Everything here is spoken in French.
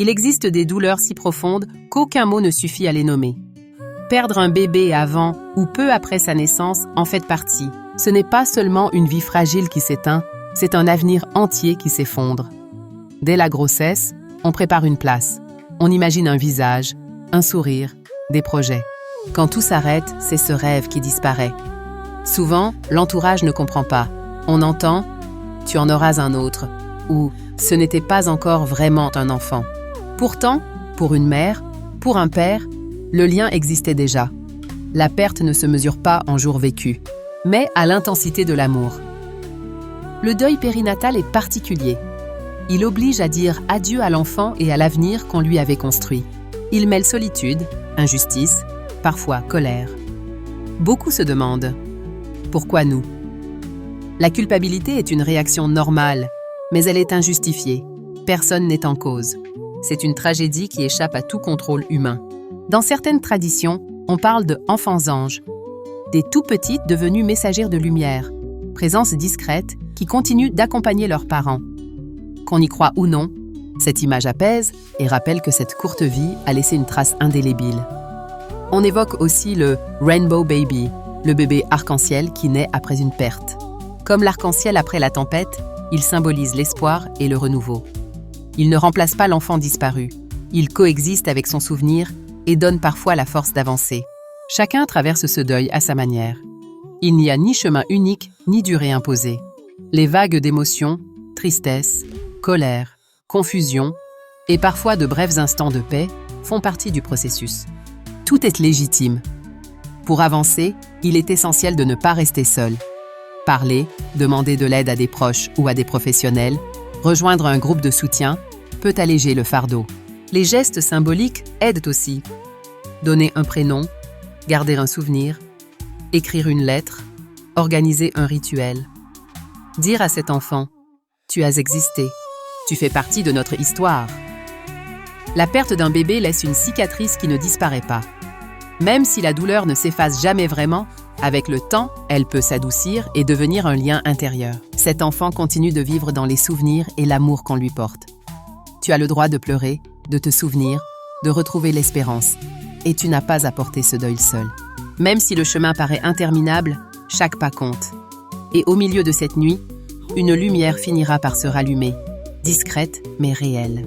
Il existe des douleurs si profondes qu'aucun mot ne suffit à les nommer. Perdre un bébé avant ou peu après sa naissance en fait partie. Ce n'est pas seulement une vie fragile qui s'éteint, c'est un avenir entier qui s'effondre. Dès la grossesse, on prépare une place. On imagine un visage, un sourire, des projets. Quand tout s'arrête, c'est ce rêve qui disparaît. Souvent, l'entourage ne comprend pas. On entend « tu en auras un autre » ou « ce n'était pas encore vraiment un enfant ». Pourtant, pour une mère, pour un père, le lien existait déjà. La perte ne se mesure pas en jours vécus, mais à l'intensité de l'amour. Le deuil périnatal est particulier. Il oblige à dire adieu à l'enfant et à l'avenir qu'on lui avait construit. Il mêle solitude, injustice, parfois colère. Beaucoup se demandent « pourquoi nous ?» La culpabilité est une réaction normale, mais elle est injustifiée. Personne n'est en cause. C'est une tragédie qui échappe à tout contrôle humain. Dans certaines traditions, on parle de « enfants-anges », des tout-petites devenues messagères de lumière, présence discrète qui continuent d'accompagner leurs parents. Qu'on y croit ou non, cette image apaise et rappelle que cette courte vie a laissé une trace indélébile. On évoque aussi le « Rainbow Baby », le bébé arc-en-ciel qui naît après une perte. Comme l'arc-en-ciel après la tempête, il symbolise l'espoir et le renouveau. Il ne remplace pas l'enfant disparu. Il coexiste avec son souvenir et donne parfois la force d'avancer. Chacun traverse ce deuil à sa manière. Il n'y a ni chemin unique, ni durée imposée. Les vagues d'émotions, tristesse, colère, confusion et parfois de brefs instants de paix font partie du processus. Tout est légitime. Pour avancer, il est essentiel de ne pas rester seul. Parler, demander de l'aide à des proches ou à des professionnels, rejoindre un groupe de soutien peut alléger le fardeau. Les gestes symboliques aident aussi. Donner un prénom, garder un souvenir, écrire une lettre, organiser un rituel. Dire à cet enfant « tu as existé, tu fais partie de notre histoire ». La perte d'un bébé laisse une cicatrice qui ne disparaît pas. Même si la douleur ne s'efface jamais vraiment, avec le temps, elle peut s'adoucir et devenir un lien intérieur. Cet enfant continue de vivre dans les souvenirs et l'amour qu'on lui porte. Tu as le droit de pleurer, de te souvenir, de retrouver l'espérance. Et tu n'as pas à porter ce deuil seul. Même si le chemin paraît interminable, chaque pas compte. Et au milieu de cette nuit, une lumière finira par se rallumer, discrète mais réelle.